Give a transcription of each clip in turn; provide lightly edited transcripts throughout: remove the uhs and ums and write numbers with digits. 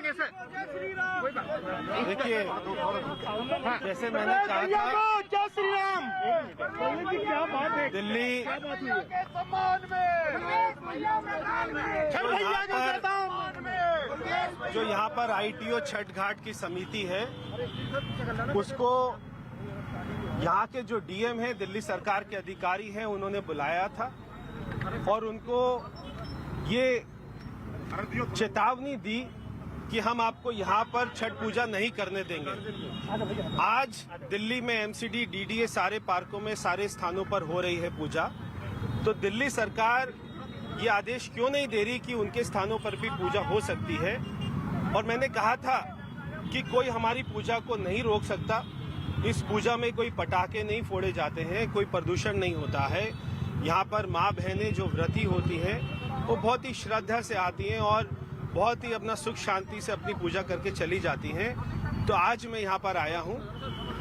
आगे से देखिए, जैसे मैंने कहा था, जय श्री राम। क्या बात है, दिल्ली के सम्मान में जो यहाँ पर आईटीओ छठ घाट की समिति है, उसको यहाँ के जो डीएम है, दिल्ली सरकार के अधिकारी हैं, उन्होंने बुलाया था और उनको ये चेतावनी दी कि हम आपको यहाँ पर छठ पूजा नहीं करने देंगे। आज दिल्ली में एमसीडी, डीडीए सारे पार्कों में, सारे स्थानों पर हो रही है पूजा, तो दिल्ली सरकार ये आदेश क्यों नहीं दे रही कि उनके स्थानों पर भी पूजा हो सकती है। और मैंने कहा था कि कोई हमारी पूजा को नहीं रोक सकता। इस पूजा में कोई पटाखे नहीं फोड़े जाते हैं, कोई प्रदूषण नहीं होता है। यहाँ पर माँ बहनें जो व्रती होती हैं वो बहुत ही श्रद्धा से आती हैं और बहुत ही अपना सुख शांति से अपनी पूजा करके चली जाती हैं। तो आज मैं यहाँ पर आया हूँ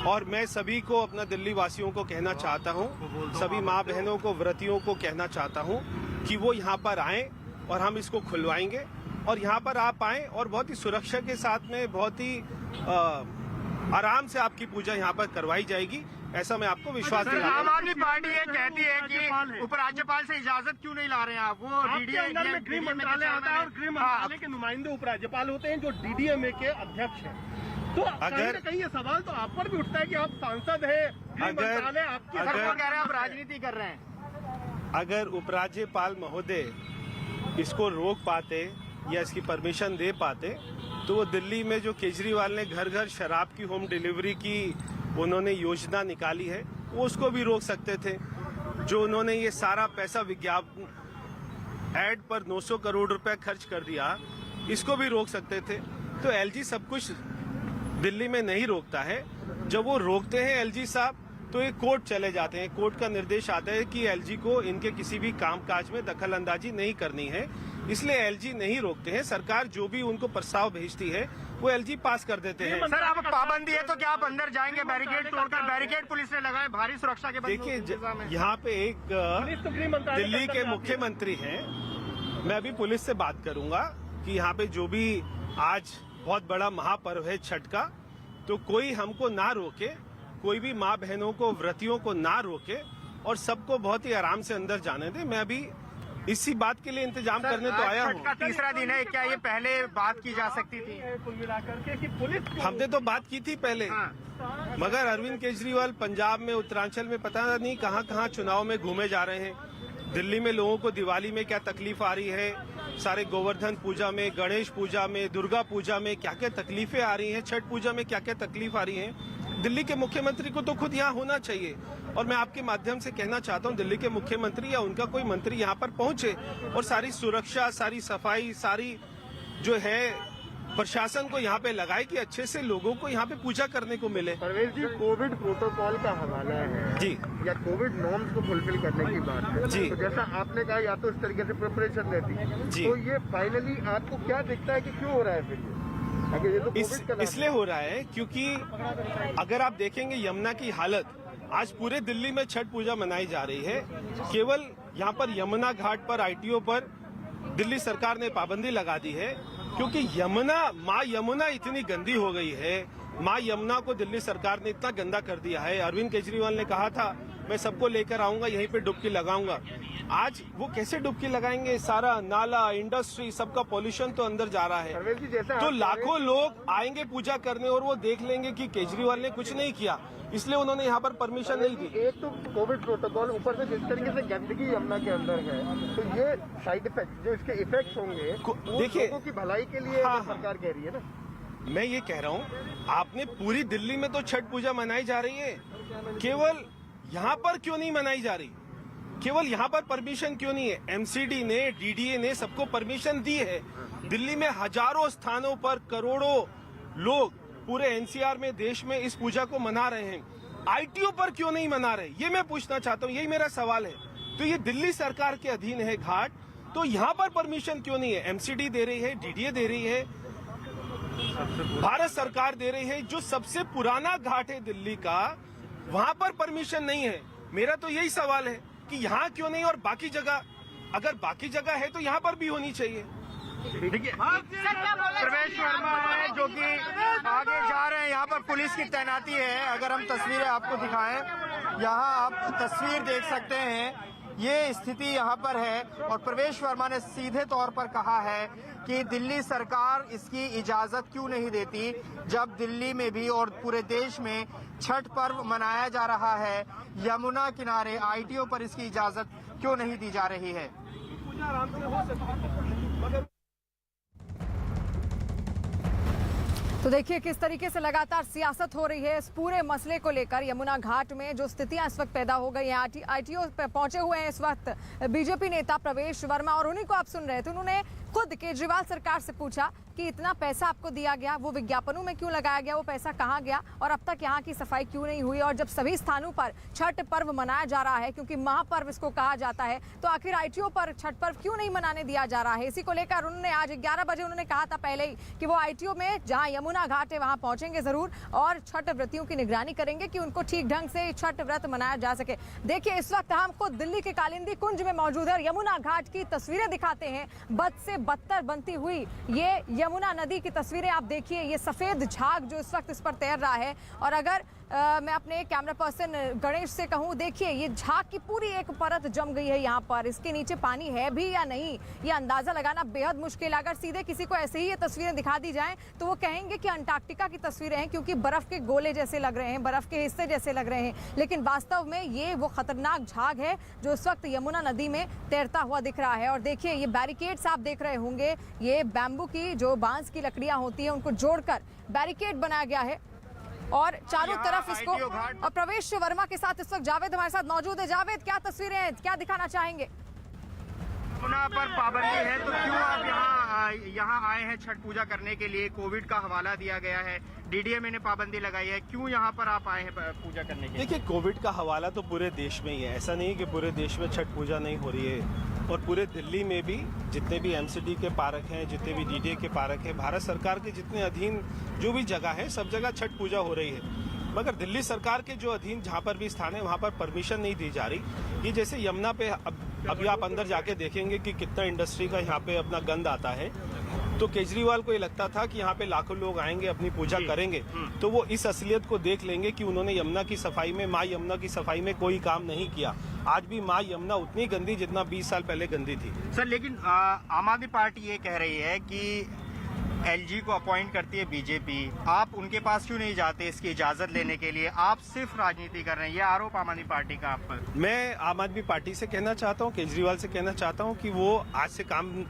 और मैं सभी को, अपना दिल्ली वासियों को कहना चाहता हूँ, सभी माँ बहनों को, व्रतियों को कहना चाहता हूँ कि वो यहाँ पर आएं और हम इसको खुलवाएंगे। और यहाँ पर आप आएं और बहुत ही सुरक्षा के साथ में, बहुत ही आराम से आपकी पूजा यहाँ पर करवाई जाएगी, ऐसा मैं आपको विश्वास दिलाता हूं। आम आदमी पार्टी ये कहती है कि उपराज्यपाल से इजाजत क्यों नहीं ला रहे हैं आप? वो अंदर में गृह मंत्रालय आता है और गृह मंत्रालय के नुमाइंदे उपराज्यपाल होते हैं जो डीडीएमए के अध्यक्ष हैं। तो अगर कहीं ये सवाल तो आप पर भी उठता है कि आप सांसद हैं, गृह मंत्रालय आपकी, सरकार कह रहे हैं आप राजनीति कर रहे हैं। अगर उपराज्यपाल महोदय इसको रोक पाते या इसकी परमिशन दे पाते तो वो दिल्ली में जो केजरीवाल ने घर घर शराब की होम डिलीवरी की उन्होंने योजना निकाली है, वो उसको भी रोक सकते थे। जो उन्होंने ये सारा पैसा विज्ञापन एड पर 900 करोड़ रुपए खर्च कर दिया, इसको भी रोक सकते थे। तो एलजी सब कुछ दिल्ली में नहीं रोकता है। जब वो रोकते हैं एलजी साहब तो ये कोर्ट चले जाते हैं। कोर्ट का निर्देश आता है कि एलजी को इनके किसी भी कामकाज में दखल अंदाजी नहीं करनी है, इसलिए एलजी नहीं रोकते हैं। सरकार जो भी उनको प्रस्ताव भेजती है वो एलजी पास कर देते हैं। सर, अब पाबंदी है तो क्या आप अंदर जाएंगे? बैरिकेड तोड़कर, बैरिकेड पुलिस ने लगाए भारी सुरक्षा के। देखिए, यहाँ पे एक दिल्ली के मुख्यमंत्री हैं, मैं अभी पुलिस से बात करूंगा कि यहाँ पे जो भी आज बहुत बड़ा महापर्व है छठ का, तो कोई हमको ना रोके, कोई भी माँ बहनों को, व्रतियों को ना रोके और सबको बहुत ही आराम से अंदर जाने दे। मैं अभी इसी बात के लिए इंतजाम करने तो आया हूँ। तीसरा दिन है, क्या ये पहले बात की जा सकती थी? कुल मिलाकर के कि पुलिस, हमने तो बात की थी पहले, मगर अरविंद केजरीवाल पंजाब में, उत्तरांचल में, पता नहीं कहाँ कहाँ चुनाव में घूमे जा रहे हैं। दिल्ली में लोगों को दिवाली में क्या तकलीफ आ रही है, सारे गोवर्धन पूजा में, गणेश पूजा में, दुर्गा पूजा में क्या क्या तकलीफें आ रही हैं, छठ पूजा में क्या क्या तकलीफ आ रही है। दिल्ली के मुख्यमंत्री को तो खुद यहाँ होना चाहिए और मैं आपके माध्यम से कहना चाहता हूँ दिल्ली के मुख्यमंत्री या उनका कोई मंत्री यहाँ पर पहुंचे और सारी सुरक्षा, सारी सफाई, सारी जो है प्रशासन को यहाँ पे लगाए कि अच्छे से लोगों को यहाँ पे पूजा करने को मिले। परवेज जी, कोविड प्रोटोकॉल का हवाला है जी, या कोविड नॉर्म्स को फुलफिल करने की बात है जी। तो जैसा आपने कहा, या तो इस तरीके से प्रिपरेशन रहती जी। तो ये फाइनली आपको क्या दिखता है कि क्यों हो रहा है फिर ये? अगर ये तो कोविड का इसलिए हो रहा है क्योंकि अगर आप देखेंगे यमुना की हालत, आज पूरे दिल्ली में छठ पूजा मनाई जा रही है। केवल यहाँ पर यमुना घाट पर, आईटीओ पर दिल्ली सरकार ने पाबंदी लगा दी है क्योंकि यमुना, माँ यमुना इतनी गंदी हो गई है। माँ यमुना को दिल्ली सरकार ने इतना गंदा कर दिया है। अरविंद केजरीवाल ने कहा था मैं सबको लेकर आऊंगा, यहीं पे डुबकी लगाऊंगा। आज वो कैसे डुबकी लगाएंगे? सारा नाला, इंडस्ट्री, सबका पॉल्यूशन तो अंदर जा रहा है। तो लाखों लोग आएंगे पूजा करने और वो देख लेंगे कि केजरीवाल ने कुछ नहीं किया, इसलिए उन्होंने यहाँ पर परमिशन नहीं दी। एक तो कोविड प्रोटोकॉल, ऊपर से जिस तरीके से गंदगी यमुना के अंदर है, तो ये साइड इफेक्ट, जो इसके इफेक्ट होंगे, देखिए लोगों की भलाई के लिए सरकार कह रही है ना। मैं ये कह रहा हूँ, आपने पूरी दिल्ली में तो छठ पूजा मनाई जा रही है, केवल यहाँ पर क्यों नहीं मनाई जा रही? केवल यहाँ पर परमिशन क्यों नहीं है? एमसीडी ने, डीडीए ने सबको परमिशन दी है। दिल्ली में हजारों स्थानों पर करोड़ों लोग पूरे एनसीआर में, देश में इस पूजा को मना रहे हैं। आईटीओ पर क्यों नहीं मना रहे? ये मैं पूछना चाहता हूँ, यही मेरा सवाल है। तो ये दिल्ली सरकार के अधीन है घाट, तो यहाँ पर परमिशन क्यों नहीं है? एमसीडी दे रही है, डीडीए दे रही है, भारत सरकार दे रही है। जो सबसे पुराना घाट है दिल्ली का, वहां पर परमिशन नहीं है। मेरा तो यही सवाल है कि यहाँ क्यों नहीं और बाकी जगह, अगर बाकी जगह है तो यहाँ पर भी होनी चाहिए। देखिए प्रवेश वर्मा है जो कि आगे जा रहे हैं। यहाँ पर पुलिस की तैनाती है। अगर हम तस्वीरें आपको दिखाएं, यहाँ आप तस्वीर देख सकते हैं, ये स्थिति यहाँ पर है। और प्रवेश वर्मा ने सीधे तौर पर कहा है कि दिल्ली सरकार इसकी इजाजत क्यों नहीं देती, जब दिल्ली में भी और पूरे देश में छठ पर्व मनाया जा रहा है, यमुना किनारे आईटीओ पर इसकी इजाजत क्यों नहीं दी जा रही है। तो देखिए किस तरीके से लगातार सियासत हो रही है इस पूरे मसले को लेकर। यमुना घाट में जो स्थितियां इस वक्त पैदा हो गई हैं, आईटीओ पे पहुंचे हुए हैं इस वक्त बीजेपी नेता प्रवेश वर्मा, और उन्हीं को आप सुन रहे थे। उन्होंने खुद केजरीवाल सरकार से पूछा कि इतना पैसा आपको दिया गया, वो विज्ञापनों में क्यों लगाया गया, वो पैसा कहाँ गया, और अब तक यहाँ की सफाई क्यों नहीं हुई। और जब सभी स्थानों पर छठ पर्व मनाया जा रहा है, क्योंकि महापर्व इसको कहा जाता है, तो आखिर आईटीओ पर छठ पर्व क्यों नहीं मनाने दिया जा रहा है। इसी को लेकर उन्होंने आज 11 बजे उन्होंने कहा था पहले ही कि वो आईटीओ में जहाँ यमुना घाट है वहाँ पहुंचेंगे जरूर और छठ व्रतियों की निगरानी करेंगे कि उनको ठीक ढंग से छठ व्रत मनाया जा सके। देखिए इस वक्त हमको दिल्ली के कालिंदी कुंज में मौजूद है और यमुना घाट की तस्वीरें दिखाते हैं। बद से बदतर बनती हुई ये यमुना नदी की तस्वीरें आप देखिए। ये सफेद झाग जो इस वक्त इस पर तैर रहा है, और अगर मैं अपने कैमरा पर्सन गणेश से कहूँ, देखिए ये झाग की पूरी एक परत जम गई है यहाँ पर। इसके नीचे पानी है भी या नहीं, ये अंदाजा लगाना बेहद मुश्किल है। अगर सीधे किसी को ऐसे ही ये तस्वीरें दिखा दी जाएं तो वो कहेंगे कि अंटार्कटिका की तस्वीरें हैं, क्योंकि बर्फ के गोले जैसे लग रहे हैं, बर्फ के हिस्से जैसे लग रहे हैं। लेकिन वास्तव में ये वो खतरनाक झाग है जो इस वक्त यमुना नदी में तैरता हुआ दिख रहा है। और देखिए ये बैरिकेड्स आप देख रहे होंगे, ये बैम्बू की जो बांस की लकड़ियां होती है उनको जोड़कर बैरिकेड बनाया गया है और चारों तरफ इसको। और प्रवेश वर्मा के साथ इस वक्त जावेद हमारे साथ मौजूद है। जावेद, क्या तस्वीरें हैं, क्या दिखाना चाहेंगे? यमुना पर पाबंदी है तो क्यों आप यहाँ आए हैं छठ पूजा करने के लिए? कोविड का हवाला दिया गया है, डीडीएमए ने पाबंदी लगाई है, क्यों यहाँ पर आप आए हैं पूजा करने के लिए? देखिए कोविड का हवाला तो पूरे देश में ही है। ऐसा नहीं कि पूरे देश में छठ पूजा नहीं हो रही है। और पूरे दिल्ली में भी जितने भी एमसीडी के पार्क हैं, जितने भी डीडीए के पार्क हैं, भारत सरकार के जितने अधीन जो भी जगह है, सब जगह छठ पूजा हो रही है। मगर दिल्ली सरकार के जो अधीन जहाँ पर भी स्थान है वहाँ पर परमिशन नहीं दी जा रही। ये जैसे यमुना पे अभी आप अंदर जाके देखेंगे कि कितना इंडस्ट्री का यहाँ पे अपना गंद आता है। तो केजरीवाल को ये लगता था कि यहाँ पे लाखों लोग आएंगे, अपनी पूजा करेंगे, तो वो इस असलियत को देख लेंगे कि उन्होंने यमुना की सफाई में, माँ यमुना की सफाई में कोई काम नहीं किया। आज भी माँ यमुना उतनी गंदी जितना 20 साल पहले गंदी थी। सर लेकिन आम आदमी पार्टी ये कह रही है कि एलजी को अपॉइंट करती है बीजेपी, आप उनके पास क्यों नहीं जाते इसकी इजाजत लेने के लिए? आप सिर्फ राजनीति कर रहे हैं, ये आरोप आम आदमी पार्टी का आप पर। मैं आम आदमी पार्टी से कहना चाहता हूँ, केजरीवाल से कहना चाहता हूँ कि वो आज से काम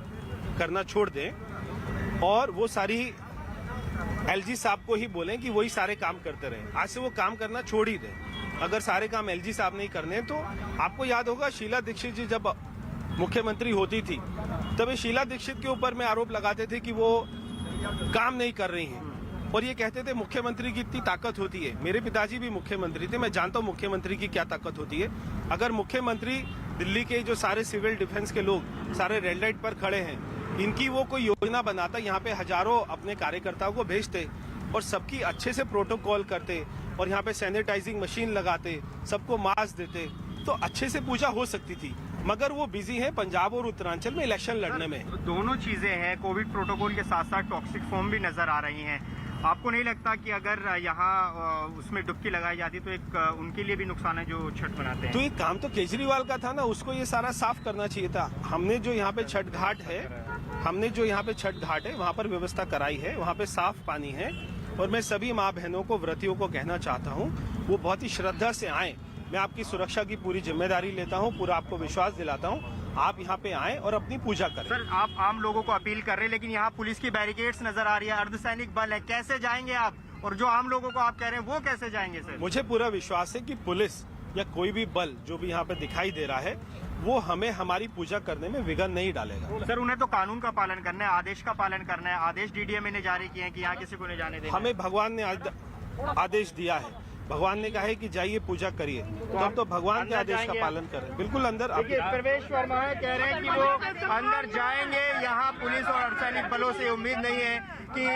करना छोड़ दें और वो सारी एलजी साहब को ही बोलें कि वही सारे काम करते रहें। आज से वो काम करना छोड़ ही दें। अगर सारे काम एलजी साहब नहीं करने, तो आपको याद होगा शीला दीक्षित जी जब मुख्यमंत्री होती थी तब शीला दीक्षित के ऊपर में आरोप लगाते थे कि वो काम नहीं कर रही हैं और ये कहते थे मुख्यमंत्री की इतनी ताकत होती है। मेरे पिताजी भी मुख्यमंत्री थे, मैं जानता हूँ मुख्यमंत्री की क्या ताकत होती है। अगर मुख्यमंत्री दिल्ली के जो सारे सिविल डिफेंस के लोग सारे रेड लाइट पर खड़े हैं, इनकी वो कोई योजना बनाता, यहाँ पे हजारों अपने कार्यकर्ताओं को भेजते और सबकी अच्छे से प्रोटोकॉल करते और यहाँ पे सैनिटाइजिंग मशीन लगाते, सबको मास्क देते, तो अच्छे से पूजा हो सकती थी। मगर वो बिजी है पंजाब और उत्तरांचल में इलेक्शन लड़ने में। दोनों चीजें हैं, कोविड प्रोटोकॉल के साथ साथ टॉक्सिक फोम भी नजर आ रही हैं। आपको नहीं लगता कि अगर यहाँ उसमें डुबकी लगाई जाती तो एक उनके लिए भी नुकसान है जो छठ मनाते हैं? तो ये काम तो केजरीवाल का था ना, उसको ये सारा साफ करना चाहिए था। हमने जो यहाँ पे छठ घाट है, वहाँ पर व्यवस्था कराई है, वहाँ पे साफ पानी है। और मैं सभी माँ बहनों को, व्रतियों को कहना चाहता हूँ वो बहुत ही श्रद्धा से आए। मैं आपकी सुरक्षा की पूरी जिम्मेदारी लेता हूँ, पूरा आपको विश्वास दिलाता हूँ, आप यहाँ पे आएं और अपनी पूजा करें। सर आप आम लोगों को अपील कर रहे हैं, लेकिन यहाँ पुलिस की बैरिकेड्स नजर आ रही है, अर्धसैनिक बल है, कैसे जाएंगे आप? और जो आम लोगों को आप कह रहे हैं वो कैसे जाएंगे? सर मुझे पूरा विश्वास है कि पुलिस या कोई भी बल जो भी यहाँ पे दिखाई दे रहा है वो हमें हमारी पूजा करने में विघ्न नहीं डालेगा। सर उन्हें तो कानून का पालन करना है, आदेश का पालन करना है। आदेश डीडीएमए ने जारी किए हैं कि यहाँ किसी को नहीं जाने देना। हमें भगवान ने आदेश दिया है, भगवान ने कहा है कि जाइए पूजा करिए, तो हम तो भगवान के आदेश का पालन करें। बिल्कुल अंदर। देखिए प्रवेश वर्मा कह रहे हैं कि वो अंदर जाएंगे, यहाँ पुलिस और अर्धसैनिक बलों से उम्मीद नहीं है कि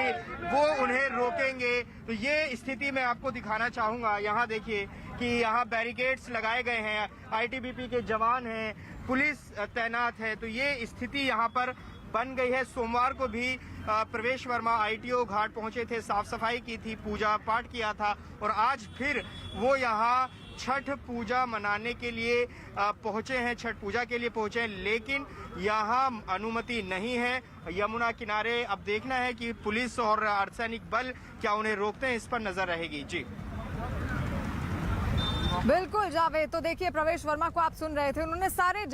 वो उन्हें रोकेंगे। तो ये स्थिति मैं आपको दिखाना चाहूंगा। यहाँ देखिए कि यहाँ बैरिकेड्स लगाए गए हैं, आईटीबीपी के जवान हैं, पुलिस तैनात है। तो ये स्थिति यहाँ पर बन गई है। सोमवार को भी प्रवेश वर्मा ITO घाट पहुंचे थे, साफ सफाई की थी, पूजा पाठ किया था और आज फिर वो यहाँ छठ पूजा मनाने के लिए पहुंचे हैं, छठ पूजा के लिए पहुंचे हैं, लेकिन यहाँ अनुमति नहीं है यमुना किनारे। अब देखना है कि पुलिस और अर्धसैनिक बल क्या उन्हें रोकते हैं, इस पर नजर रहेगी। जी बिल्कुल जावेद, तो देखिए प्रवेश वर्मा को आप सुन रहे थे, उन्होंने सारे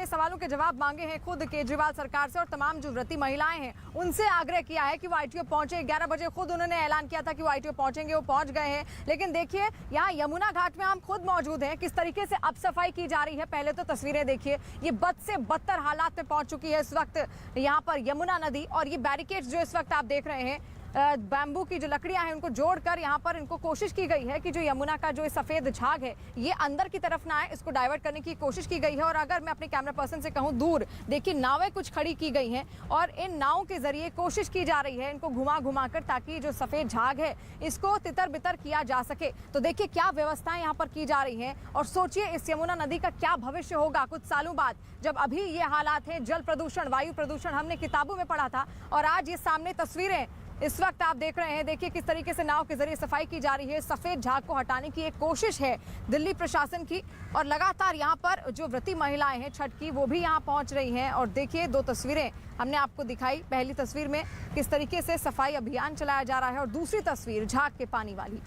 सवालों के जवाब मांगे हैं खुद केजरीवाल सरकार से और तमाम जो व्रती महिलाएं हैं उनसे आग्रह किया है कि वो ITO पहुंचे। 11 बजे खुद उन्होंने ऐलान किया था कि वो ITO पहुंचेंगे, वो पहुंच गए हैं। लेकिन देखिए यहाँ यमुना घाट में हम खुद मौजूद हैं, किस तरीके से अब सफाई की जा रही है। पहले तो तस्वीरें देखिए, ये बद से बदतर हालात में पहुंच चुकी है इस वक्त यहाँ पर यमुना नदी। और ये बैरिकेड्स जो इस वक्त आप देख रहे हैं, बैम्बू की जो लकड़ियां हैं उनको जोड़कर यहाँ पर इनको कोशिश की गई है कि जो यमुना का जो सफेद झाग है ये अंदर की तरफ ना आए, इसको डाइवर्ट करने की कोशिश की गई है। और अगर मैं अपने कैमरा पर्सन से कहूँ दूर देखिए नावें कुछ खड़ी की गई हैं और इन नावों के जरिए कोशिश की जा रही है इनको घुमा घुमा कर, ताकि जो सफेद झाग है इसको तितर बितर किया जा सके। तो देखिए क्या व्यवस्थाएं यहाँ पर की जा रही हैं और सोचिए इस यमुना नदी का क्या भविष्य होगा कुछ सालों बाद, जब अभी ये हालात है, जल प्रदूषण, वायु प्रदूषण हमने किताबों में पढ़ा था और आज ये सामने तस्वीरें इस वक्त आप देख रहे हैं। देखिए किस तरीके से नाव के जरिए सफाई की जा रही है, सफेद झाग को हटाने की एक कोशिश है दिल्ली प्रशासन की। और लगातार यहाँ पर जो व्रती महिलाएं हैं छठ की, वो भी यहाँ पहुँच रही हैं। और देखिए 2 तस्वीरें हमने आपको दिखाई, पहली तस्वीर में किस तरीके से सफाई अभियान चलाया जा रहा है और दूसरी तस्वीर झाग के पानी वाली।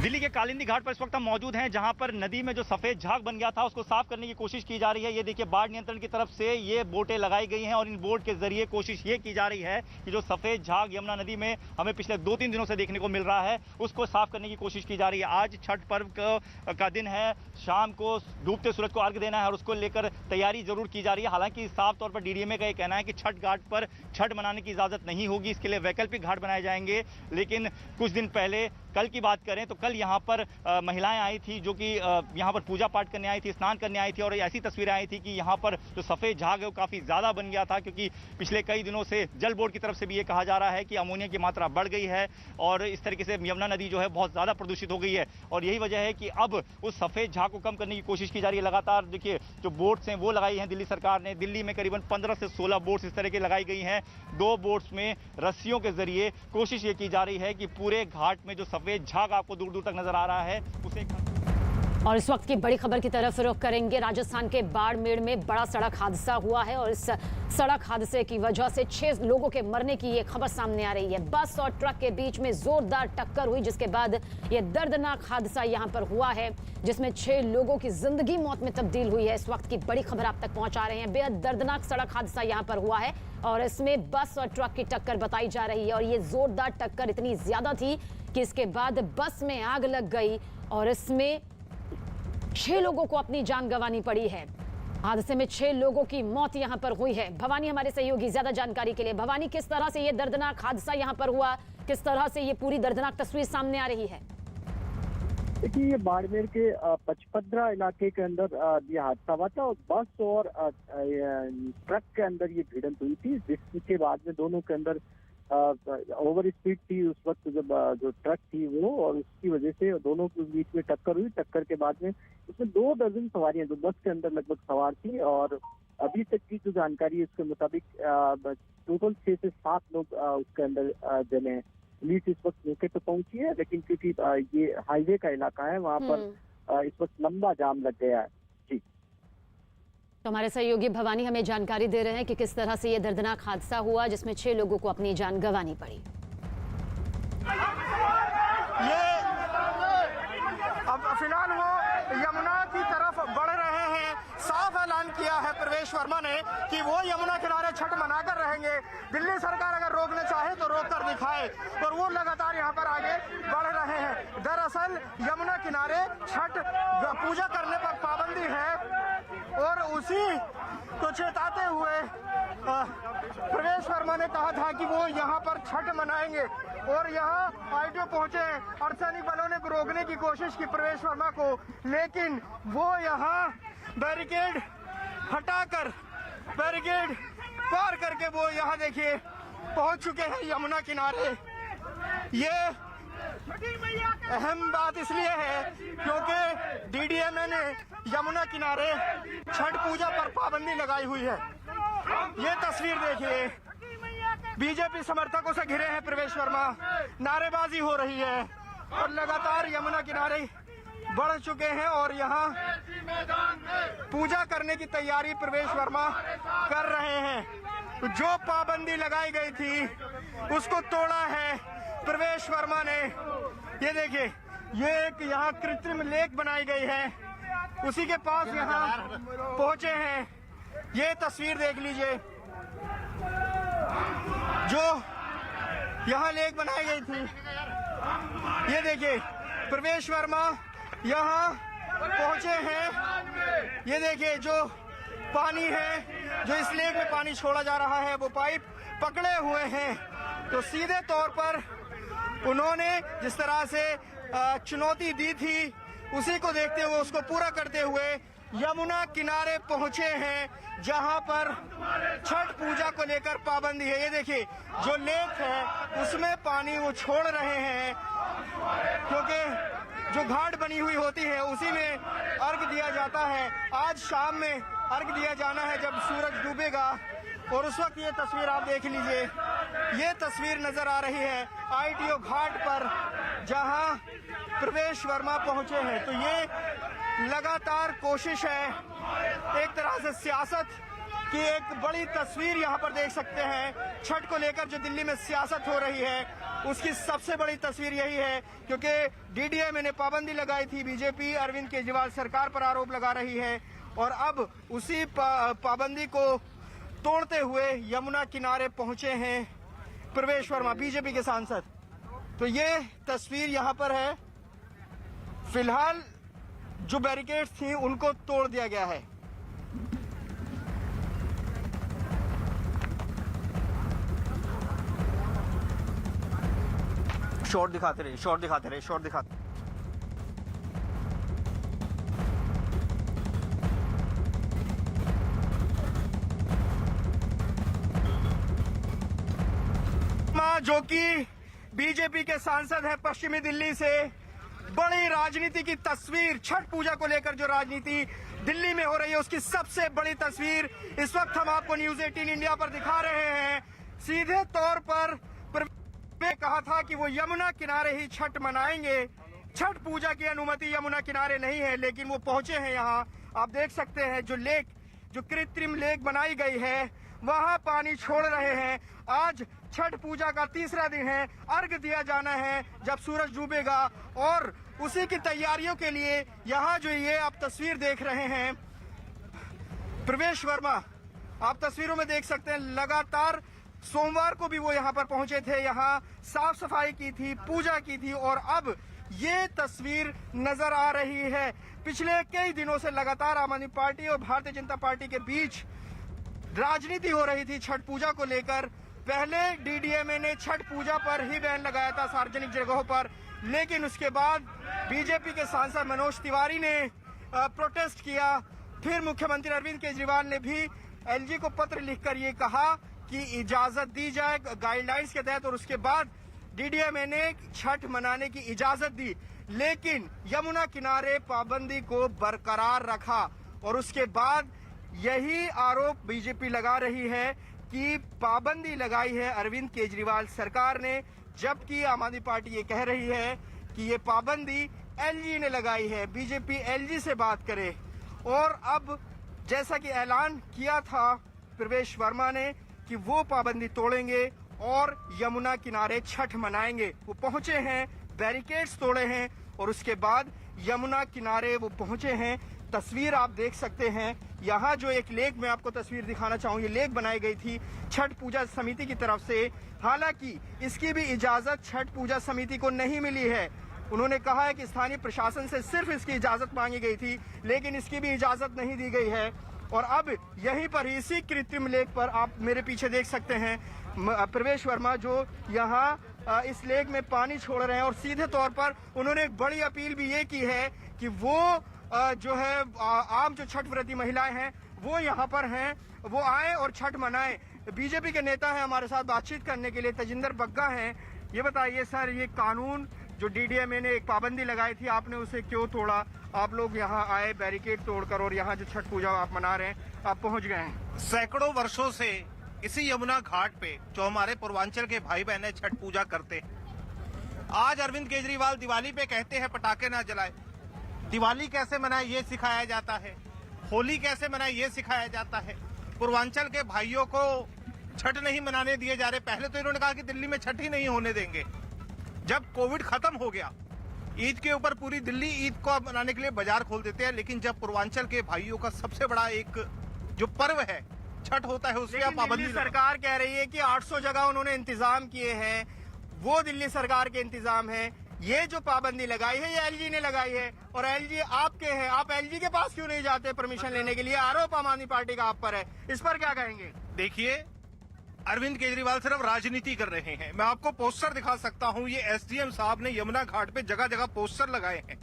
दिल्ली के कालिंदी घाट पर इस वक्त हम मौजूद हैं, जहां पर नदी में जो सफेद झाग बन गया था उसको साफ करने की कोशिश की जा रही है। ये देखिए बाढ़ नियंत्रण की तरफ से ये बोटें लगाई गई हैं और इन बोट के जरिए कोशिश ये की जा रही है कि जो सफेद झाग यमुना नदी में हमें पिछले 2-3 दिनों से देखने को मिल रहा है उसको साफ करने की कोशिश की जा रही है। आज छठ पर्व का दिन है, शाम को डूबते सूरज को अर्घ देना है और उसको लेकर तैयारी जरूर की जा रही है। हालांकि साफ तौर पर DDMA का ये कहना है कि छठ घाट पर छठ मनाने की इजाजत नहीं होगी, इसके लिए वैकल्पिक घाट बनाए जाएंगे। लेकिन कुछ दिन पहले कल की बात करें तो कल यहाँ पर महिलाएं आई थी जो कि यहाँ पर पूजा पाठ करने आई थी, स्नान करने आई थी और ऐसी तस्वीरें आई थी कि यहाँ पर जो सफेद झाग है वो काफी ज्यादा बन गया था, क्योंकि पिछले कई दिनों से जल बोर्ड की तरफ से भी ये कहा जा रहा है कि अमोनिया की मात्रा बढ़ गई है और इस तरीके से यमुना नदी जो है बहुत ज्यादा प्रदूषित हो गई है। और यही वजह है कि अब उस सफेद झाग को कम करने की कोशिश की जा रही है। लगातार देखिए जो बोट्स हैं वो लगाई हैं दिल्ली सरकार ने। दिल्ली में करीबन 15 से 16 बोट्स इस तरह की लगाई गई हैं। 2 बोट्स में रस्सियों के जरिए कोशिश ये की जा रही है कि पूरे घाट में जो सफेद झाग आपको दूर दूर तक नजर आ रहा है उसे। और इस वक्त की बड़ी खबर की तरफ रुख करेंगे। राजस्थान के बाड़मेर में बड़ा सड़क हादसा हुआ है और इस सड़क हादसे की वजह से 6 लोगों के मरने की ये खबर सामने आ रही है। बस और ट्रक के बीच में जोरदार टक्कर हुई, जिसके बाद ये दर्दनाक हादसा यहाँ पर हुआ है, जिसमें 6 लोगों की जिंदगी मौत में तब्दील हुई है। इस वक्त की बड़ी खबर आप तक पहुंचा रहे हैं। बेहद दर्दनाक सड़क हादसा यहाँ पर हुआ है और इसमें बस और ट्रक की टक्कर बताई जा रही है और ये जोरदार टक्कर इतनी ज्यादा थी कि इसके बाद बस में आग लग गई और इसमें 6 लोगों को अपनी जान गंवानी पड़ी है। हादसे में 6 लोगों की मौत यहां पर हुई है। भवानी हमारे सहयोगी ज्यादा जानकारी के लिए। भवानी, किस तरह से ये दर्दनाक हादसा यहां पर हुआ, किस तरह से ये पूरी दर्दनाक तस्वीर सामने आ रही है? देखिए ये बाड़मेर के पचपद्रा इलाके के अंदर ये हादसा हुआ था और बस और ट्रक के अंदर ये भिड़ंत हुई थी, जिसके बाद में दोनों के अंदर ओवर स्पीड थी उस वक्त जब जो ट्रक थी वो, और उसकी वजह से दोनों के बीच में टक्कर हुई। टक्कर के बाद में उसमें 2 दर्जन सवारियां जो बस के अंदर लगभग सवार थी और अभी तक की जो जानकारी है उसके मुताबिक टोटल 6 से 7 लोग उसके अंदर जले हैं। पुलिस इस वक्त मौके पर पहुंची है, लेकिन क्योंकि ये हाईवे का इलाका है वहाँ पर इस वक्त लंबा जाम लग गया है। तो हमारे सहयोगी भवानी हमें जानकारी दे रहे हैं कि किस तरह से ये दर्दनाक हादसा हुआ जिसमें 6 लोगों को अपनी जान गंवानी पड़ी। ये अब फिलहाल वो यमुना की तरफ बढ़ रहे हैं। साफ ऐलान किया है प्रवेश वर्मा ने कि वो यमुना किनारे छठ मनाकर रहेंगे। दिल्ली सरकार अगर रोकना चाहे तो रोक कर दिखाए और वो लगातार यहाँ पर आगे बढ़ रहे हैं। दरअसल यमुना किनारे छठ पूजा करने पर पाबंदी है और उसी को चेताते हुए प्रवेश वर्मा ने कहा था कि वो यहाँ पर छठ मनाएंगे और यहाँ ITO पहुंचे अर्धसैनिक बलों ने रोकने की कोशिश की प्रवेश वर्मा को, लेकिन वो यहाँ बैरिकेड हटाकर बैरिकेड पार करके वो यहाँ देखिए पहुंच चुके हैं यमुना किनारे। ये अहम बात इसलिए है क्योंकि डीडीएमए ने यमुना किनारे छठ पूजा पर पाबंदी लगाई हुई है। ये तस्वीर देखिए, बीजेपी समर्थकों से घिरे हैं प्रवेश वर्मा, नारेबाजी हो रही है और लगातार यमुना किनारे बढ़ चुके हैं और यहाँ पूजा करने की तैयारी प्रवेश वर्मा कर रहे हैं। जो पाबंदी लगाई गई थी उसको तोड़ा है प्रवेश वर्मा ने। ये देखिए, ये एक यहाँ कृत्रिम लेक बनाई गई है, उसी के पास यहाँ पहुंचे हैं। ये तस्वीर देख लीजिए, जो यहाँ लेक बनाई गई थी। ये देखिए, प्रवेश वर्मा यहाँ पहुंचे हैं। ये देखिए, जो पानी है, जो इस लेक में पानी छोड़ा जा रहा है, वो पाइप पकड़े हुए हैं। तो सीधे तौर पर उन्होंने जिस तरह से चुनौती दी थी, उसी को देखते हुए, उसको पूरा करते हुए यमुना किनारे पहुंचे हैं, जहां पर छठ पूजा को लेकर पाबंदी है। ये देखिए, जो लेक है उसमें पानी वो छोड़ रहे हैं, क्योंकि जो घाट बनी हुई होती है उसी में अर्घ दिया जाता है। आज शाम में अर्घ दिया जाना है जब सूरज डूबेगा, और उस वक्त ये तस्वीर आप देख लीजिए। ये तस्वीर नजर आ रही है आईटीओ घाट पर, जहां प्रवेश वर्मा पहुंचे हैं। तो ये लगातार कोशिश है, एक तरह से सियासत की एक बड़ी तस्वीर यहाँ पर देख सकते हैं। छठ को लेकर जो दिल्ली में सियासत हो रही है, उसकी सबसे बड़ी तस्वीर यही है, क्योंकि डीडीएमए ने पाबंदी लगाई थी। बीजेपी अरविंद केजरीवाल सरकार पर आरोप लगा रही है, और अब उसी पाबंदी को तोड़ते हुए यमुना किनारे पहुंचे हैं प्रवेश वर्मा, बीजेपी के सांसद। तो ये तस्वीर यहाँ पर है। फिलहाल जो बैरिकेड्स थी उनको तोड़ दिया गया है। शॉट दिखाते रहे, शॉट दिखाते रहे, शॉट दिखाते। जो कि बीजेपी के सांसद है पश्चिमी दिल्ली से, बड़ी राजनीति की तस्वीर, छठ पूजा को लेकर जो राजनीति दिल्ली में हो रही है उसकी सबसे बड़ी तस्वीर इस वक्त हम आपको न्यूज 18 इंडिया पर दिखा रहे हैं। सीधे तौर पर कहा था कि वो यमुना किनारे ही छठ मनाएंगे। छठ पूजा की अनुमति यमुना किनारे नहीं है, लेकिन वो पहुंचे हैं यहाँ। आप देख सकते हैं जो लेक, जो कृत्रिम लेक बनाई गई है, वहां पानी छोड़ रहे हैं। आज छठ पूजा का तीसरा दिन है, अर्घ दिया जाना है जब सूरज डूबेगा, और उसी की तैयारियों के लिए यहाँ जो ये आप तस्वीर देख रहे हैं, प्रवेश वर्मा आप तस्वीरों में देख सकते हैं। लगातार सोमवार को भी वो यहाँ पर पहुंचे थे, यहाँ साफ सफाई की थी, पूजा की थी, और अब ये तस्वीर नजर आ रही है। पिछले कई दिनों से लगातार आम आदमी पार्टी और भारतीय जनता पार्टी के बीच राजनीति हो रही थी छठ पूजा को लेकर। पहले डीडीएमए ने छठ पूजा पर ही बैन लगाया था सार्वजनिक जगहों पर, लेकिन उसके बाद बीजेपी के सांसद मनोज तिवारी ने प्रोटेस्ट किया। फिर मुख्यमंत्री अरविंद केजरीवाल ने भी एलजी को पत्र लिखकर ये कहा कि इजाजत दी जाए गाइडलाइंस के तहत, और उसके बाद डीडीएमए ने छठ मनाने की इजाजत दी, लेकिन यमुना किनारे पाबंदी को बरकरार रखा। और उसके बाद यही आरोप बीजेपी लगा रही है कि पाबंदी लगाई है अरविंद केजरीवाल सरकार ने, जबकि आम आदमी पार्टी ये कह रही है कि ये पाबंदी एलजी ने लगाई है। बीजेपी एलजी से बात करे, और अब जैसा कि ऐलान किया था प्रवेश वर्मा ने कि वो पाबंदी तोड़ेंगे और यमुना किनारे छठ मनाएंगे। वो पहुंचे हैं, बैरिकेड्स तोड़े हैं, और उसके बाद यमुना किनारे वो पहुंचे हैं। तस्वीर आप देख सकते हैं, यहाँ जो एक लेक में आपको तस्वीर दिखाना चाहूँ, ये लेक बनाई गई थी छठ पूजा समिति की तरफ से। हालांकि इसकी भी इजाजत छठ पूजा समिति को नहीं मिली है। उन्होंने कहा है कि स्थानीय प्रशासन से सिर्फ इसकी इजाजत मांगी गई थी, लेकिन इसकी भी इजाजत नहीं दी गई है। और अब यहीं पर इसी कृत्रिम लेक पर आप मेरे पीछे देख सकते हैं प्रवेश वर्मा जो यहाँ इस लेक में पानी छोड़ रहे हैं, और सीधे तौर पर उन्होंने एक बड़ी अपील भी ये की है कि वो जो है आम जो छठ व्रती महिलाएं हैं वो यहाँ पर हैं, वो आए और छठ मनाएं। बीजेपी के नेता हैं हमारे साथ बातचीत करने के लिए, तजिंदर बग्गा हैं। ये बताइए सर, ये कानून जो डीडीएमए ने एक पाबंदी लगाई थी, आपने उसे क्यों तोड़ा? आप लोग यहाँ आए बैरिकेड तोड़कर और यहाँ जो छठ पूजा आप मना रहे हैं, आप पहुँच गए हैं। सैकड़ों वर्षों से इसी यमुना घाट पे जो हमारे पूर्वांचल के भाई बहन छठ पूजा करते हैं, आज अरविंद केजरीवाल दिवाली पे कहते हैं पटाखे ना जलाए। दिवाली कैसे मनाए ये सिखाया जाता है, होली कैसे मनाए ये सिखाया जाता है। पूर्वांचल के भाइयों को छठ नहीं मनाने दिए जा रहे। पहले तो इन्होंने कहा कि दिल्ली में छठ ही नहीं होने देंगे। जब कोविड खत्म हो गया, ईद के ऊपर पूरी दिल्ली ईद को मनाने के लिए बाजार खोल देते हैं, लेकिन जब पूर्वांचल के भाइयों का सबसे बड़ा एक जो पर्व है छठ होता है, उसकी पाबंदी। सरकार कह रही है कि 800 जगह उन्होंने इंतजाम किए हैं, वो दिल्ली सरकार के इंतजाम है। ये जो पाबंदी लगाई है ये एलजी ने लगाई है, और एलजी आपके हैं। आप एलजी के पास क्यों नहीं जाते परमिशन लेने के लिए? आरोप आम आदमी पार्टी का आप पर है, इस पर क्या कहेंगे? देखिए, अरविंद केजरीवाल सिर्फ राजनीति कर रहे हैं। मैं आपको पोस्टर दिखा सकता हूं। ये एसडीएम साहब ने यमुना घाट पे जगह जगह पोस्टर लगाए हैं।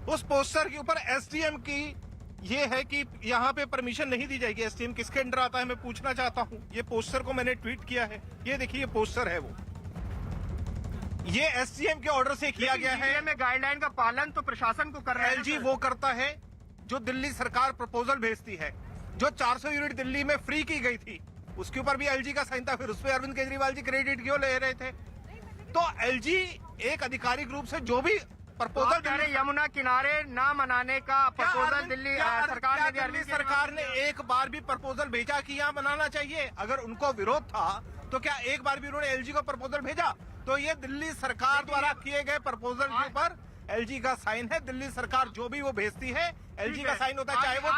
उस पोस्टर के ऊपर एसडीएम की ये है कि यहाँ पे परमिशन नहीं दी जाएगी। एसडीएम किसके अंडर आता है मैं पूछना चाहता हूँ। ये पोस्टर को मैंने ट्वीट किया है, ये देखिए ये पोस्टर है वो, ये एसडीएम के ऑर्डर से किया गया है। में गाइडलाइन का पालन तो प्रशासन को कर रहा है। एलजी वो करता है जो दिल्ली सरकार प्रपोजल भेजती है। जो 400 यूनिट दिल्ली में फ्री की गई थी, उसके ऊपर भी एलजी का साइन था। फिर उस पर अरविंद केजरीवाल जी क्रेडिट क्यों ले रहे थे? तो एलजी एक आधिकारिक रूप से जो भी प्रपोजल कह रहे यमुना किनारे ना मनाने का प्रपोजल दिल्ली सरकार ने एक बार भी प्रपोजल भेजा कि यहाँ बनाना चाहिए? अगर उनको विरोध था तो क्या एक बार भी उन्होंने एलजी को प्रपोजल भेजा? तो ये दिल्ली सरकार द्वारा किए गए प्रपोजल के ऊपर एलजी का साइन है। दिल्ली सरकार जो भी वो भेजती है एलजी का साइन होता है, चाहे वो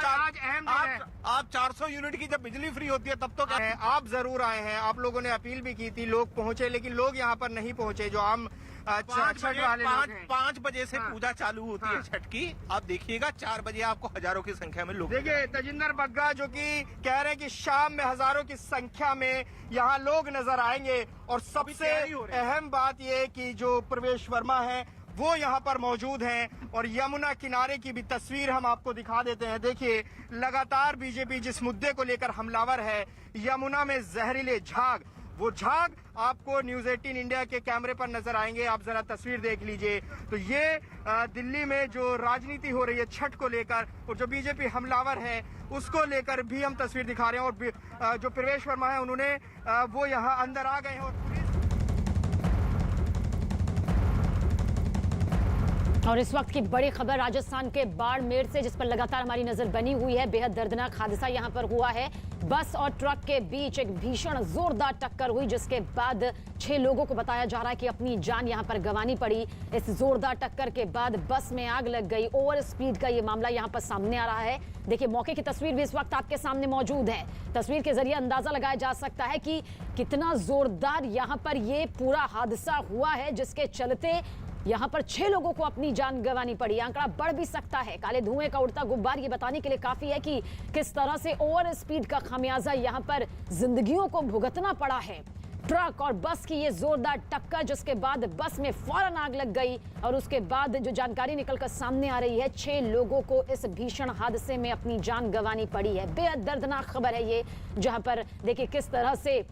आप 400 यूनिट की जब बिजली फ्री होती है तब तो क्या है। आप जरूर आए हैं, आप लोगों ने अपील भी की थी, लोग पहुंचे, लेकिन लोग यहाँ पर नहीं पहुंचे जो आम छठ वाले लोग हैं। 5 बजे से पूजा चालू होती है छठ की। आप देखिएगा 4 बजे आपको हजारों की संख्या में लोग देखिए। तजिंदर बग्गा जो कि कह रहे हैं कि शाम में हजारों की संख्या में यहाँ लोग नजर आएंगे, और सबसे अहम बात ये कि जो प्रवेश वर्मा है वो यहाँ पर मौजूद हैं, और यमुना किनारे की भी तस्वीर हम आपको दिखा देते हैं। देखिए, लगातार बीजेपी जिस मुद्दे को लेकर हमलावर है, यमुना में जहरीले झाग, वो झाग आपको न्यूज 18 इंडिया के कैमरे पर नजर आएंगे। आप जरा तस्वीर देख लीजिए। तो ये दिल्ली में जो राजनीति हो रही है छठ को लेकर, और जो बीजेपी हमलावर है उसको लेकर भी हम तस्वीर दिखा रहे हैं। और जो प्रवेश वर्मा है उन्होंने वो यहाँ अंदर आ गए हैं, और इस वक्त की बड़ी खबर राजस्थान के बाड़मेर से, जिस पर लगातार हमारी नजर बनी हुई है। बेहद दर्दनाक हादसा यहां पर हुआ है। बस और ट्रक के बीच एक भीषण जोरदार टक्कर हुई, जिसके बाद 6 लोगों को बताया जा रहा है कि अपनी जान यहां पर गंवानी पड़ी। इस जोरदार टक्कर के बाद बस में आग लग गई। ओवर स्पीड का ये मामला यहां पर सामने आ रहा है। देखिए, मौके की तस्वीर भी इस वक्त आपके सामने मौजूद है। तस्वीर के जरिए अंदाजा लगाया जा सकता है कि कितना जोरदार यहां पर ये पूरा हादसा हुआ है, जिसके चलते यहां पर 6 लोगों को अपनी जान गंवानी पड़ी। आंकड़ा बढ़ भी सकता है। काले धुएं का उड़ता गुब्बार ये बताने के लिए काफी है कि किस तरह से ओवर स्पीड का खामियाजा यहां पर जिंदगियों को भुगतना पड़ा है। ट्रक और बस की ये जोरदार टक्कर, जिसके बाद बस में फौरन आग लग गई, और उसके बाद जो जानकारी निकलकर सामने आ रही है, 6 लोगों को इस भीषण हादसे में अपनी जान गंवानी पड़ी है। बेहद दर्दनाक खबर है ये, जहां पर देखिए किस तरह से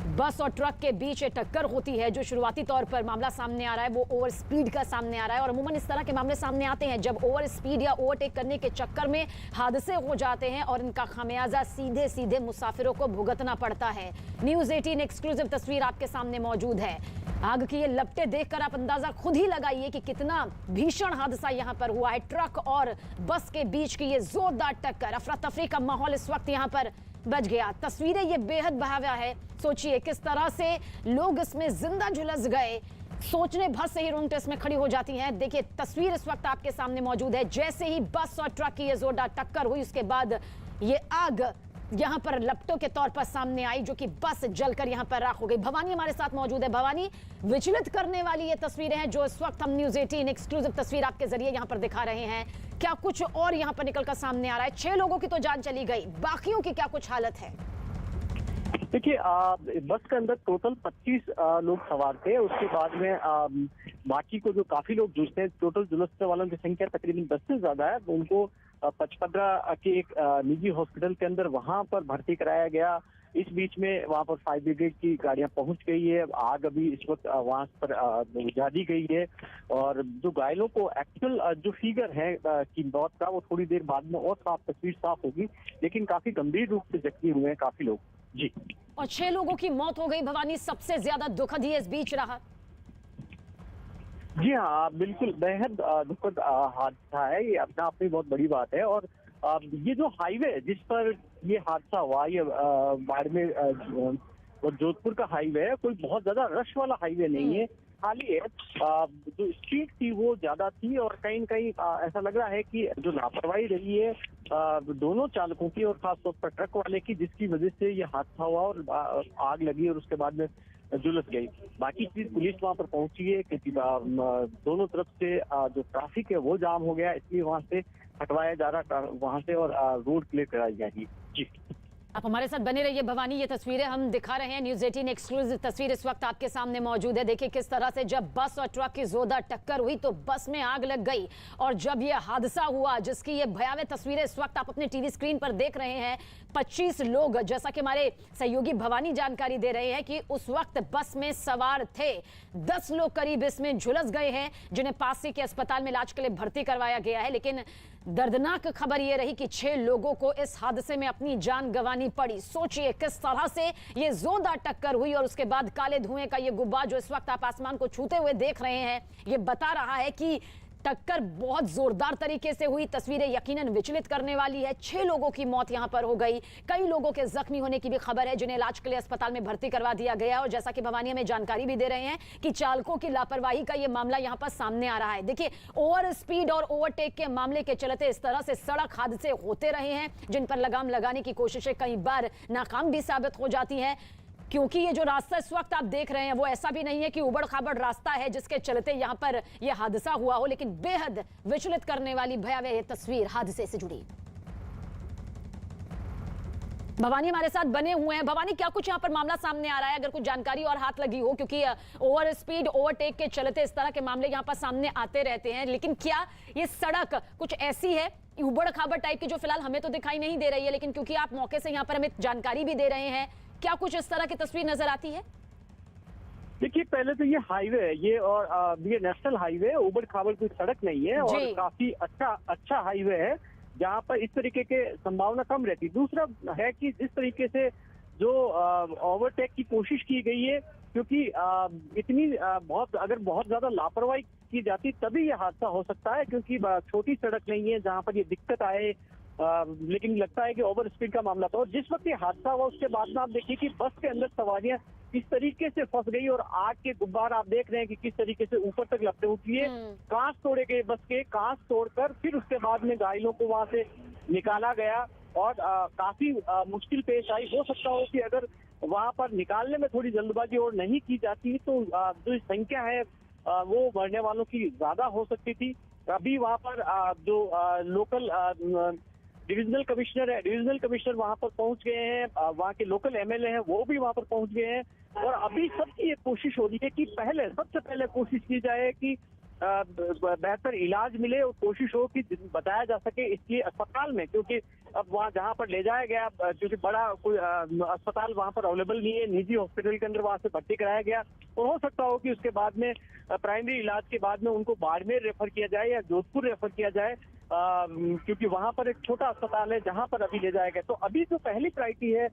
बस और ट्रक के बीच टक्कर होती है। जो शुरुआती तौर पर मामला सामने आ रहा है वो ओवर स्पीड का सामने आ रहा है, और अमूमन इस तरह के मामले सामने आते हैं जब ओवर स्पीड या ओवरटेक करने के चक्कर में हादसे हो जाते हैं, और इनका खामियाजा सीधे सीधे मुसाफिरों को भुगतना पड़ता है। न्यूज 18 एक्सक्लूसिव तस्वीर आपके सामने मौजूद है। आग की ये लपटें देखकर आप अंदाजा खुद ही लगाइए कि कितना भीषण हादसा यहाँ पर हुआ है। ट्रक और बस के बीच की ये जोरदार टक्कर, अफरा तफरी का माहौल इस वक्त यहाँ पर बच गया। तस्वीरें ये बेहद भयावह है। सोचिए किस तरह से लोग इसमें जिंदा झुलस गए, सोचने भर से ही रोंगटे इसमें खड़ी हो जाती हैं। देखिए, तस्वीर इस वक्त आपके सामने मौजूद है। जैसे ही बस और ट्रक की ये जोरदार टक्कर हुई, उसके बाद ये आग यहाँ पर लपटों के तौर पर सामने आई, जो कि बस जलकर यहाँ पर राख हो गई। भवानी हमारे साथ मौजूद है। भवानी, विचलित करने वाली ये तस्वीरें हैं जो इस वक्त हम न्यूज 18 एक्सक्लूसिव तस्वीर आपके जरिए यहाँ पर दिखा रहे हैं। क्या कुछ और यहाँ पर निकलकर सामने आ रहा है? 6 लोगों की तो जान चली गई, बाकियों की क्या कुछ हालत है? देखिए, बस के अंदर टोटल 25 लोग सवार थे। उसके बाद में बाकी को जो काफी लोग जुड़ते हैं, टोटल जुलसने वालों की संख्या तकरीबन 10 से ज्यादा है। उनको 55 के एक निजी हॉस्पिटल के अंदर वहां पर भर्ती कराया गया। इस बीच में वहां पर फायर ब्रिगेड की गाड़ियां पहुंच गई है। आग अभी इस वक्त वहां पर बुझा दी गई है और जो घायलों को एक्चुअल जो फिगर है की मौत का वो थोड़ी देर बाद में और तस्वीर साफ होगी, लेकिन काफी गंभीर रूप से जख्मी हुए हैं काफी लोग जी। और 6 लोगों की मौत हो गई। भवानी, सबसे ज्यादा दुखद ही इस बीच रहा। जी हाँ, बिल्कुल बेहद दुखद हादसा है, ये अपना आप में बहुत बड़ी बात है। और ये जो हाईवे जिस पर ये हादसा हुआ, ये बाड़मेर और जोधपुर का हाईवे है, कोई बहुत ज्यादा रश वाला हाईवे नहीं है, खाली है। जो स्पीड थी वो ज्यादा थी और कहीं न कहीं ऐसा लग रहा है कि जो लापरवाही रही है दोनों चालकों की और खासतौर पर ट्रक वाले की, जिसकी वजह से ये हादसा हुआ और आग लगी और उसके बाद में जुलस गई। बाकी चीज पुलिस वहां पर पहुंची है क्योंकि दोनों तरफ से जो ट्रैफिक है वो जाम हो गया, इसलिए वहां से हटवाया जा रहा वहां से और रोड क्लियर कराई जाएगी जी। आप हमारे साथ बने रहिए। भवानी, ये तस्वीरें हम दिखा रहे हैं, न्यूज़ 18 एक्सक्लूसिव तस्वीर इस वक्त आपके सामने मौजूद है। देखिए किस तरह से जब बस और ट्रक की जोरदार टक्कर हुई तो बस में आग लग गई और जब ये हादसा हुआ जिसकी ये भयावह तस्वीरें इस वक्त आप अपने टीवी स्क्रीन पर देख रहे हैं, 25 लोग, जैसा कि हमारे सहयोगी भवानी जानकारी दे रहे हैं कि उस वक्त बस में सवार थे। 10 लोग करीब इसमें झुलस गए हैं जिन्हें पास के अस्पताल में इलाज के लिए भर्ती करवाया गया है। लेकिन दर्दनाक खबर यह रही कि 6 लोगों को इस हादसे में अपनी जान गंवानी पड़ी। सोचिए किस तरह से ये जोरदार टक्कर हुई और उसके बाद काले धुएं का ये गुब्बार जो इस वक्त आप आसमान को छूते हुए देख रहे हैं, ये बता रहा है कि टक्कर बहुत जोरदार तरीके से हुई। तस्वीरें यकीनन विचलित करने वाली है। 6 लोगों की मौत यहां पर हो गई, कई लोगों के जख्मी होने की भी खबर है जिन्हें इलाज के लिए अस्पताल में भर्ती करवा दिया गया। और जैसा कि भवानी हमें जानकारी भी दे रहे हैं कि चालकों की लापरवाही का यह मामला यहां पर सामने आ रहा है। देखिए, ओवर स्पीड और ओवरटेक के मामले के चलते इस तरह से सड़क हादसे होते रहे हैं जिन पर लगाम लगाने की कोशिशें कई बार नाकाम भी साबित हो जाती हैं, क्योंकि ये जो रास्ता इस वक्त आप देख रहे हैं वो ऐसा भी नहीं है कि उबड़ खाबड़ रास्ता है जिसके चलते यहां पर यह हादसा हुआ हो। लेकिन बेहद विचलित करने वाली भयावह तस्वीर हादसे से जुड़ी। भवानी हमारे साथ बने हुए हैं। भवानी, क्या कुछ यहाँ पर मामला सामने आ रहा है, अगर कुछ जानकारी और हाथ लगी हो, क्योंकि ओवर स्पीड ओवरटेक के चलते इस तरह के मामले यहाँ पर सामने आते रहते हैं। लेकिन क्या ये सड़क कुछ ऐसी है उबड़ खाबड़ टाइप की जो फिलहाल हमें तो दिखाई नहीं दे रही है, लेकिन क्योंकि आप मौके से यहाँ पर हमें जानकारी भी दे रहे हैं, क्या कुछ इस तरह की तस्वीर नजर आती है? देखिए, पहले तो ये हाईवे है ये और ये नेशनल हाईवे, उबड़ खाबड़ कोई सड़क नहीं है और काफी अच्छा हाईवे है जहाँ पर इस तरीके के संभावना कम रहती। दूसरा है कि इस तरीके से जो ओवरटेक की कोशिश की गई है, क्योंकि इतनी बहुत ज्यादा लापरवाही की जाती तभी ये हादसा हो सकता है, क्योंकि छोटी सड़क नहीं है जहाँ पर ये दिक्कत आए। लेकिन लगता है कि ओवर स्पीड का मामला था और जिस वक्त ये हादसा हुआ उसके बाद में आप देखिए कि बस के अंदर सवारियां किस तरीके से फंस गई और आग के गुब्बार आप देख रहे हैं कि किस तरीके से ऊपर तक लपटे उठी है। कांच तोड़े गए बस के, कांच तोड़कर फिर उसके बाद में घायलों को वहां से निकाला गया और काफी मुश्किल पेश आई। हो सकता हो कि अगर वहां पर निकालने में थोड़ी जल्दबाजी और नहीं की जाती तो जो संख्या है वो मरने वालों की ज्यादा हो सकती थी। अभी वहां पर जो लोकल डिविजनल कमिश्नर वहां पर पहुंच गए हैं, वहां के लोकल एमएलए हैं वो भी वहां पर पहुंच गए हैं और अभी सबकी ये कोशिश हो रही है कि सबसे पहले कोशिश की जाए कि बेहतर इलाज मिले और कोशिश हो कि बताया जा सके इसलिए अस्पताल में, क्योंकि अब वहाँ जहाँ पर ले जाया गया क्योंकि बड़ा कोई अस्पताल वहाँ पर अवेलेबल नहीं है, निजी हॉस्पिटल के अंदर वहाँ से भर्ती कराया गया और हो सकता हो कि उसके बाद में प्राइमरी इलाज के बाद में उनको बाड़मेर रेफर किया जाए या जोधपुर रेफर किया जाए, क्योंकि वहां पर एक छोटा अस्पताल है जहां पर अभी ले जाया गया। तो अभी जो पहली प्रायोरिटी है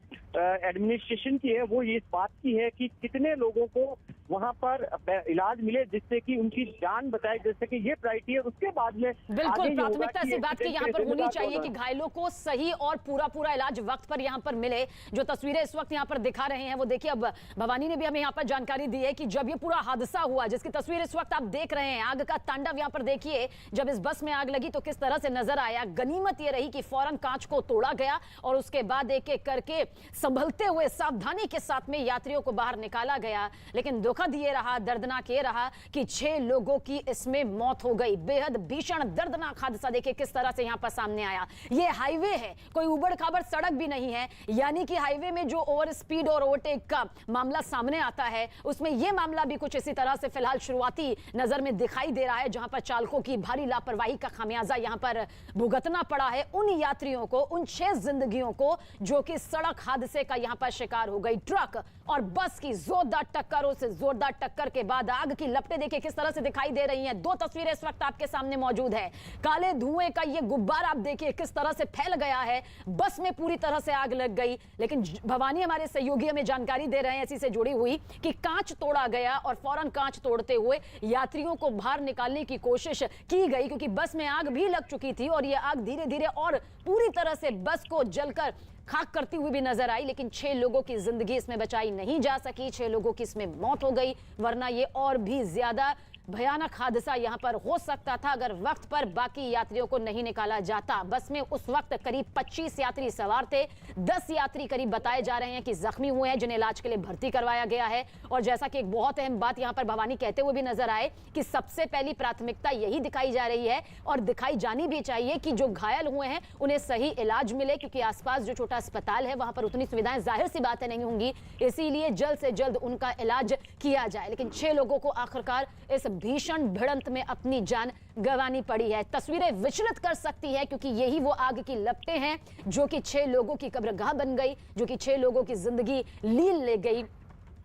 एडमिनिस्ट्रेशन की है वो ये इस बात की है कि कितने लोगों को वहां पर इलाज मिले जिससे कि उनकी जान बचाए, जैसे कि ये प्रायोरिटी है। उसके बाद में बिल्कुल प्राथमिकता इसी बात की यहाँ पर होनी चाहिए कि घायलों को सही और पूरा इलाज वक्त पर यहाँ पर मिले। जो तस्वीरें इस वक्त यहाँ पर दिखा रहे हैं वो देखिए, अब भवानी ने भी हमें यहाँ पर जानकारी दी है कि जब ये पूरा हादसा हुआ जिसकी तस्वीर इस वक्त आप देख रहे हैं, आग का तांडव यहाँ पर देखिए, जब इस बस में आग लगी तो किस तरह से नजर आया। गनीमत ये रही कि फौरन कांच को तोड़ा गया और उसके बाद एक एक करके संभलते हुए सावधानी के साथ में यात्रियों को बाहर निकाला गया। लेकिन दुखद ये रहा, दर्दनाक ये रहा कि 6 लोगों की इसमें मौत हो गई। बेहद भीषण दर्दनाक हादसा देखिए किस तरह से यहां पर सामने आया। ये हाईवे है, कोई उबड़ खाबड़ सड़क भी नहीं है, यानी कि हाईवे में जो ओवर स्पीड और ओवरटेक का मामला सामने आता है उसमें यह मामला भी कुछ इसी तरह से फिलहाल शुरुआती नजर में दिखाई दे रहा है, जहां पर चालकों की भारी लापरवाही का खामियाजा यहां पर भुगतना पड़ा है उन यात्रियों को, उन 6 जिंदगियों को जो कि सड़क हादसे का यहां पर शिकार हो गई। ट्रक और बस की जोरदार टक्करों से जोरदार टक्कर के बाद आग की लपटें देखिए किस तरह से दिखाई दे रही हैं। 2 तस्वीरें इस वक्त आपके सामने मौजूद है। काले धुएं का ये गुब्बारा आप देखिए किस तरह से फैल गया है, बस में पूरी तरह से आग लग गई। लेकिन भवानी हमारे सहयोगी हमें जानकारी दे रहे हैं इसी से जुड़ी हुई कि कांच तोड़ा गया और फौरन कांच तोड़ते हुए यात्रियों को बाहर निकालने की कोशिश की गई, क्योंकि बस में आग भी लग चुकी थी और यह आग धीरे धीरे और पूरी तरह से बस को जलकर खाक करती हुई भी नजर आई। लेकिन 6 लोगों की जिंदगी इसमें बचाई नहीं जा सकी, 6 लोगों की इसमें मौत हो गई, वरना ये और भी ज्यादा भयानक हादसा यहां पर हो सकता था अगर वक्त पर बाकी यात्रियों को नहीं निकाला जाता। बस में उस वक्त करीब 25 यात्री सवार थे, 10 यात्री करीब बताए जा रहे हैं कि जख्मी हुए हैं, जिन्हें इलाज के लिए भर्ती करवाया गया है। और जैसा कि एक बहुत अहम बात यहां पर भवानी कहते हुए भी नजर आए कि सबसे पहली प्राथमिकता यही दिखाई जा रही है और दिखाई जानी भी चाहिए कि जो घायल हुए हैं उन्हें सही इलाज मिले, क्योंकि आसपास जो छोटा अस्पताल है वहां पर उतनी सुविधाएं जाहिर सी बात है नहीं होंगी, इसीलिए जल्द से जल्द उनका इलाज किया जाए। लेकिन 6 लोगों को आखिरकार इस भीषण भिड़ंत में अपनी जान गंवानी पड़ी है। तस्वीरें विचलित कर सकती है, क्योंकि यही वो आग की लपटें हैं जो कि 6 लोगों की कब्रगाह बन गई, जो कि 6 लोगों की जिंदगी लील ले गई।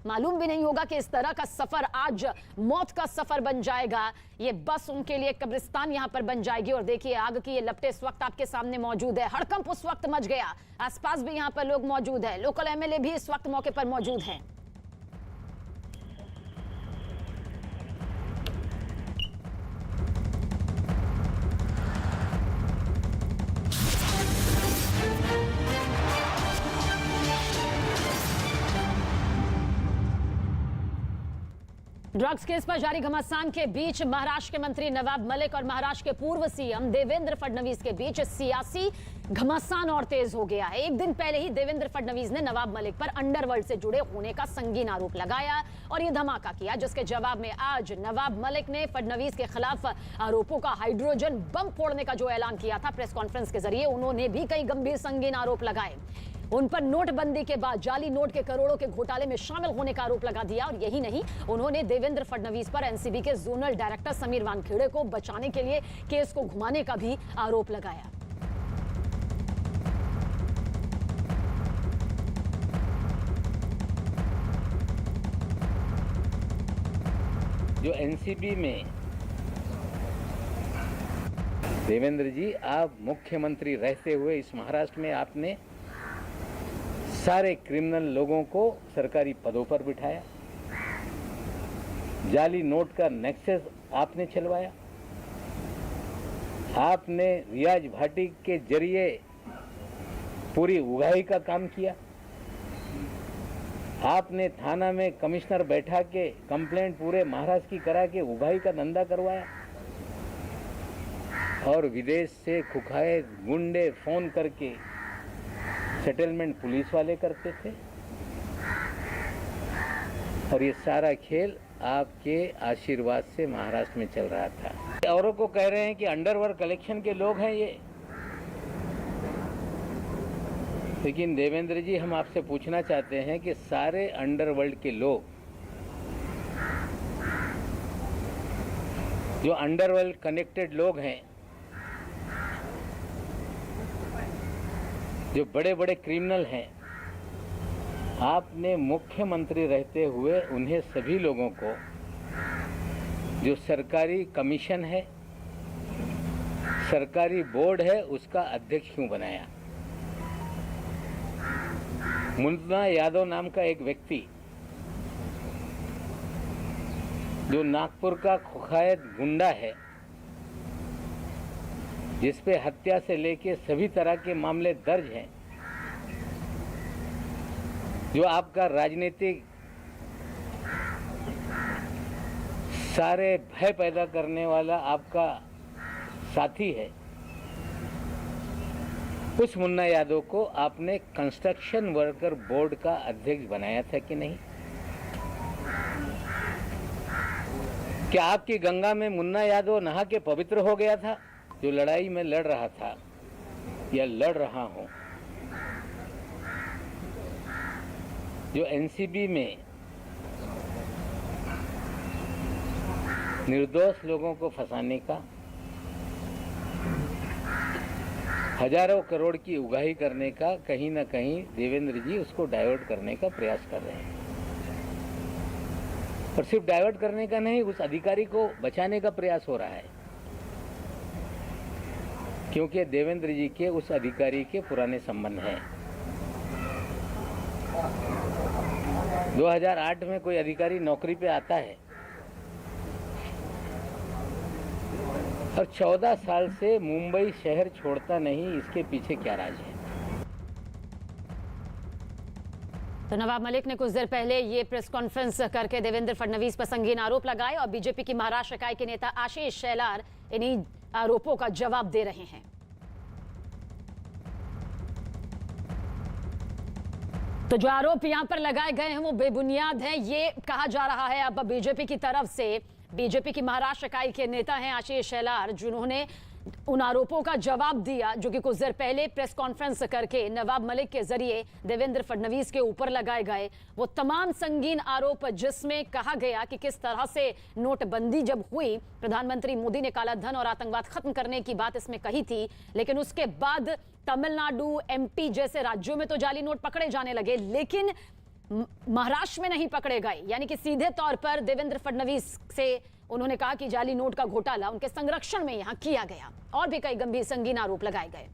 मालूम भी नहीं होगा कि इस तरह का सफर आज मौत का सफर बन जाएगा। ये बस उनके लिए कब्रिस्तान यहां पर बन जाएगी। और देखिए आग की ये लपटें इस वक्त आपके सामने मौजूद है, हड़कंप उस वक्त मच गया, आसपास भी यहां पर लोग मौजूद है, लोकल एमएलए भी इस वक्त मौके पर मौजूद हैं। ड्रग्स केस पर जारी घमासान के बीच महाराष्ट्र के मंत्री नवाब मलिक और महाराष्ट्र के पूर्व सीएम देवेंद्र फडणवीस के बीच सियासी घमासान और तेज हो गया है। एक दिन पहले ही देवेंद्र फडणवीस ने नवाब मलिक पर अंडरवर्ल्ड से जुड़े होने का संगीन आरोप लगाया और यह धमाका किया, जिसके जवाब में आज नवाब मलिक ने फडणवीस के खिलाफ आरोपों का हाइड्रोजन बम फोड़ने का जो ऐलान किया था प्रेस कॉन्फ्रेंस के जरिए, उन्होंने भी कई गंभीर संगीन आरोप लगाए। उन पर नोटबंदी के बाद जाली नोट के करोड़ों के घोटाले में शामिल होने का आरोप लगा दिया। और यही नहीं, उन्होंने देवेंद्र फडणवीस पर एनसीबी के जोनल डायरेक्टर समीर वानखेड़े को बचाने के लिए केस को घुमाने का भी आरोप लगाया। जो एनसीबी में देवेंद्र जी, आप मुख्यमंत्री रहते हुए इस महाराष्ट्र में आपने सारे क्रिमिनल लोगों को सरकारी पदों पर बिठाया, जाली नोट का नेक्सस आपने चलवाया, आपने रियाज भाटी के जरिए पूरी उगाही का काम किया, आपने थाना में कमिश्नर बैठा के कंप्लेंट पूरे महाराष्ट्र की करा के उगाही का धंधा करवाया और विदेश से खुखाए गुंडे फोन करके सेटलमेंट पुलिस वाले करते थे। और ये सारा खेल आपके आशीर्वाद से महाराष्ट्र में चल रहा था। औरों को कह रहे हैं कि अंडरवर्ल्ड कलेक्शन के लोग हैं ये, लेकिन देवेंद्र जी हम आपसे पूछना चाहते हैं कि सारे अंडरवर्ल्ड के लोग, जो अंडरवर्ल्ड कनेक्टेड लोग हैं, जो बड़े बड़े क्रिमिनल हैं, आपने मुख्यमंत्री रहते हुए उन्हें सभी लोगों को जो सरकारी कमीशन है, सरकारी बोर्ड है, उसका अध्यक्ष क्यों बनाया? मुन्ना यादव नाम का एक व्यक्ति जो नागपुर का खुखायत गुंडा है, जिस पे हत्या से लेके सभी तरह के मामले दर्ज हैं, जो आपका राजनीतिक सारे भय पैदा करने वाला आपका साथी है, उस मुन्ना यादव को आपने कंस्ट्रक्शन वर्कर बोर्ड का अध्यक्ष बनाया था कि नहीं? क्या आपकी गंगा में मुन्ना यादव नहा के पवित्र हो गया था? जो लड़ाई में लड़ रहा था या लड़ रहा हूं, जो एनसीबी में निर्दोष लोगों को फंसाने का, हजारों करोड़ की उगाही करने का, कहीं ना कहीं देवेंद्र जी उसको डाइवर्ट करने का प्रयास कर रहे हैं। और सिर्फ डाइवर्ट करने का नहीं, उस अधिकारी को बचाने का प्रयास हो रहा है, क्योंकि देवेंद्र जी के उस अधिकारी के पुराने संबंध हैं। 2008 में कोई अधिकारी नौकरी पे आता है और 14 साल से मुंबई शहर छोड़ता नहीं, इसके पीछे क्या राज है? तो नवाब मलिक ने कुछ देर पहले ये प्रेस कॉन्फ्रेंस करके देवेंद्र फडणवीस पर संगीन आरोप लगाए और बीजेपी की महाराष्ट्र इकाई के नेता आशीष शेलार इन्हीं आरोपों का जवाब दे रहे हैं। तो जो आरोप यहां पर लगाए गए हैं वो बेबुनियाद हैं, ये कहा जा रहा है अब बीजेपी की तरफ से। बीजेपी की महाराष्ट्र इकाई के नेता हैं आशीष शेलार, जिन्होंने उन आरोपों का जवाब दिया जो कि कुछ देर पहले प्रेस कॉन्फ्रेंस करके नवाब मलिक के जरिए देवेंद्र फडणवीस के ऊपर लगाए गए वो तमाम संगीन आरोप, जिसमें कहा गया कि किस तरह से नोटबंदी जब हुई, प्रधानमंत्री मोदी ने काला धन और आतंकवाद खत्म करने की बात इसमें कही थी, लेकिन उसके बाद तमिलनाडु, एमपी जैसे राज्यों में तो जाली नोट पकड़े जाने लगे, लेकिन महाराष्ट्र में नहीं पकड़े गए। यानी कि सीधे तौर पर देवेंद्र फडणवीस से उन्होंने कहा कि जाली नोट का घोटाला उनके संरक्षण में यहां किया गया और भी कई गंभीर संगीन आरोप लगाए गए।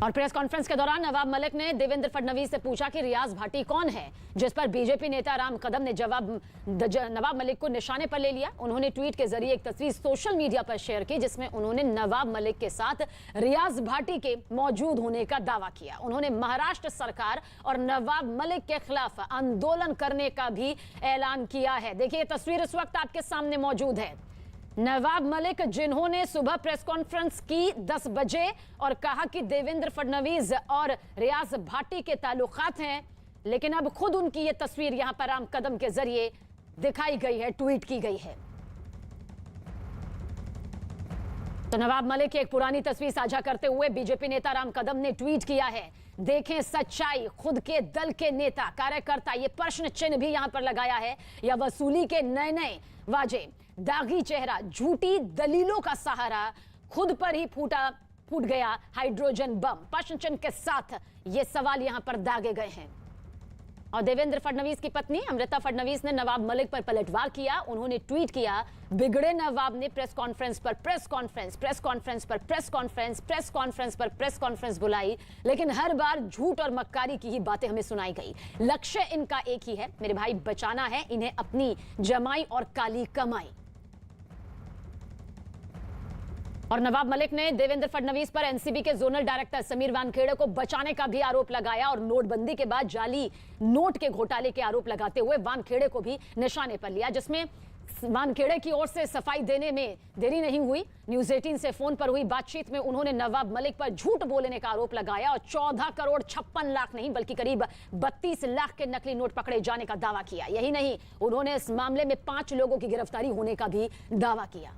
और प्रेस कॉन्फ्रेंस के दौरान नवाब मलिक ने देवेंद्र फडणवीस से पूछा कि रियाज भाटी कौन है, जिस पर बीजेपी नेता राम कदम ने नवाब मलिक को निशाने पर ले लिया। उन्होंने ट्वीट के जरिए एक तस्वीर सोशल मीडिया पर शेयर की, जिसमें उन्होंने नवाब मलिक के साथ रियाज भाटी के मौजूद होने का दावा किया। उन्होंने महाराष्ट्र सरकार और नवाब मलिक के खिलाफ आंदोलन करने का भी ऐलान किया है। देखिए तस्वीर इस वक्त आपके सामने मौजूद है। नवाब मलिक जिन्होंने सुबह प्रेस कॉन्फ्रेंस की 10 बजे और कहा कि देवेंद्र फडणवीस और रियाज भाटी के ताल्लुकात हैं, लेकिन अब खुद उनकी ये तस्वीर यहां पर राम कदम के जरिए दिखाई गई है, ट्वीट की गई है। तो नवाब मलिक की एक पुरानी तस्वीर साझा करते हुए बीजेपी नेता राम कदम ने ट्वीट किया है, देखें सच्चाई, खुद के दल के नेता कार्यकर्ता, ये प्रश्न चिन्ह भी यहां पर लगाया है, या वसूली के नए नए वाजे, दागी चेहरा, झूठी दलीलों का सहारा, खुद पर ही फूट गया हाइड्रोजन बम, प्रश्न चिन्ह के साथ ये सवाल यहां पर दागे गए हैं। और देवेंद्र फडणवीस की पत्नी अमृता फडणवीस ने नवाब मलिक पर पलटवार किया। उन्होंने ट्वीट किया, बिगड़े नवाब ने प्रेस कॉन्फ्रेंस पर प्रेस कॉन्फ्रेंस, प्रेस कॉन्फ्रेंस पर प्रेस कॉन्फ्रेंस, प्रेस कॉन्फ्रेंस पर प्रेस कॉन्फ्रेंस बुलाई, लेकिन हर बार झूठ और मक्कारी की ही बातें हमें सुनाई गई। लक्ष्य इनका एक ही है, मेरे भाई बचाना है इन्हें अपनी जमाई और काली कमाई। और नवाब मलिक ने देवेंद्र फडणवीस पर एनसीबी के जोनल डायरेक्टर समीर वानखेड़े को बचाने का भी आरोप लगाया और नोटबंदी के बाद जाली नोट के घोटाले के आरोप लगाते हुए वानखेड़े को भी निशाने पर लिया, जिसमें वानखेड़े की ओर से सफाई देने में देरी नहीं हुई। न्यूज 18 से फोन पर हुई बातचीत में उन्होंने नवाब मलिक पर झूठ बोलने का आरोप लगाया और 14 करोड़ 56 लाख नहीं बल्कि करीब 32 लाख के नकली नोट पकड़े जाने का दावा किया। यही नहीं, उन्होंने इस मामले में 5 लोगों की गिरफ्तारी होने का भी दावा किया।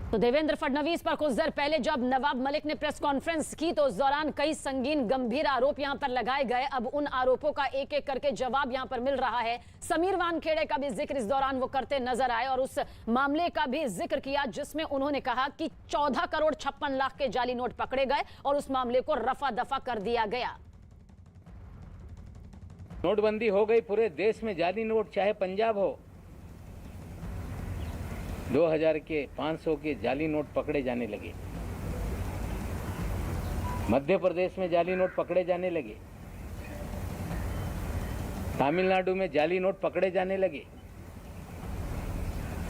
तो देवेंद्र फडणवीस पर कुछ देर पहले जब नवाब मलिक ने प्रेस कॉन्फ्रेंस की तो उस दौरान कई संगीन गंभीर आरोप यहां पर लगाए गए। अब उन आरोपों का एक एक करके जवाब यहां पर मिल रहा है। समीर वानखेड़े का भी जिक्र इस दौरान वो करते नजर आए और उस मामले का भी जिक्र किया जिसमें उन्होंने कहा कि 14 करोड़ 56 लाख के जाली नोट पकड़े गए और उस मामले को रफा दफा कर दिया गया। नोटबंदी हो गई पूरे देश में, जाली नोट चाहे पंजाब हो, 2000 के 500 के जाली नोट पकड़े जाने लगे। मध्य प्रदेश में जाली नोट पकड़े जाने लगे, तमिलनाडु में जाली नोट पकड़े जाने लगे,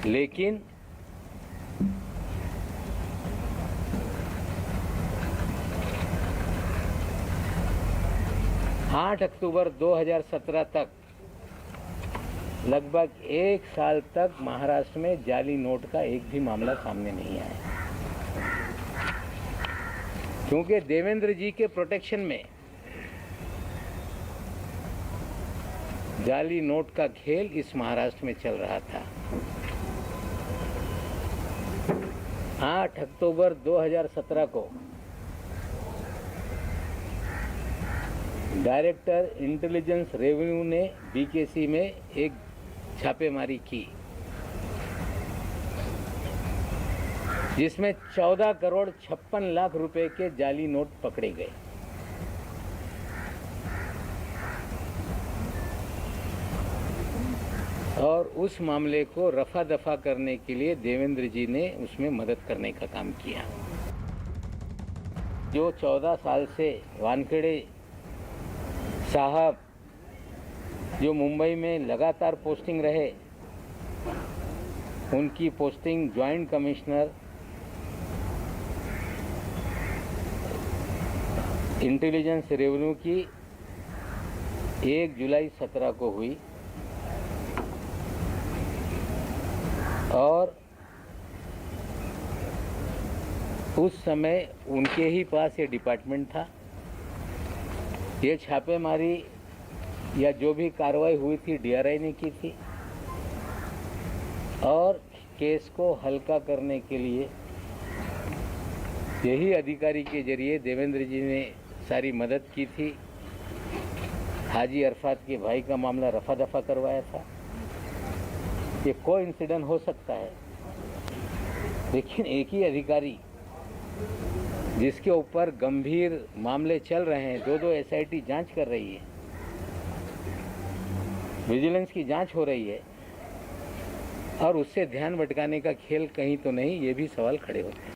लेकिन आठ अक्टूबर 2017 तक लगभग 1 साल तक महाराष्ट्र में जाली नोट का एक भी मामला सामने नहीं आया, क्योंकि देवेंद्र जी के प्रोटेक्शन में जाली नोट का खेल इस महाराष्ट्र में चल रहा था। 8 अक्टूबर 2017 को डायरेक्टर इंटेलिजेंस रेवेन्यू ने बीकेसी में एक छापेमारी की, जिसमें 14 करोड़ 56 लाख रुपए के जाली नोट पकड़े गए। और उस मामले को रफा दफा करने के लिए देवेंद्र जी ने उसमें मदद करने का काम किया। जो 14 साल से वानखेड़े साहब जो मुंबई में लगातार पोस्टिंग रहे, उनकी posting joint commissioner intelligence revenue की 1 जुलाई 17 को हुई और उस समय उनके ही पास ये डिपार्टमेंट था। ये छापेमारी या जो भी कार्रवाई हुई थी डीआरआई ने की थी और केस को हल्का करने के लिए यही अधिकारी के जरिए देवेंद्र जी ने सारी मदद की थी। हाजी अरफात के भाई का मामला रफा दफा करवाया था। ये कोई इंसिडेंट हो सकता है, लेकिन एक ही अधिकारी जिसके ऊपर गंभीर मामले चल रहे हैं, 2 एसआईटी जांच कर रही है, विजिलेंस की जांच हो रही है और उससे ध्यान भटकाने का खेल कहीं तो नहीं, ये भी सवाल खड़े होते हैं।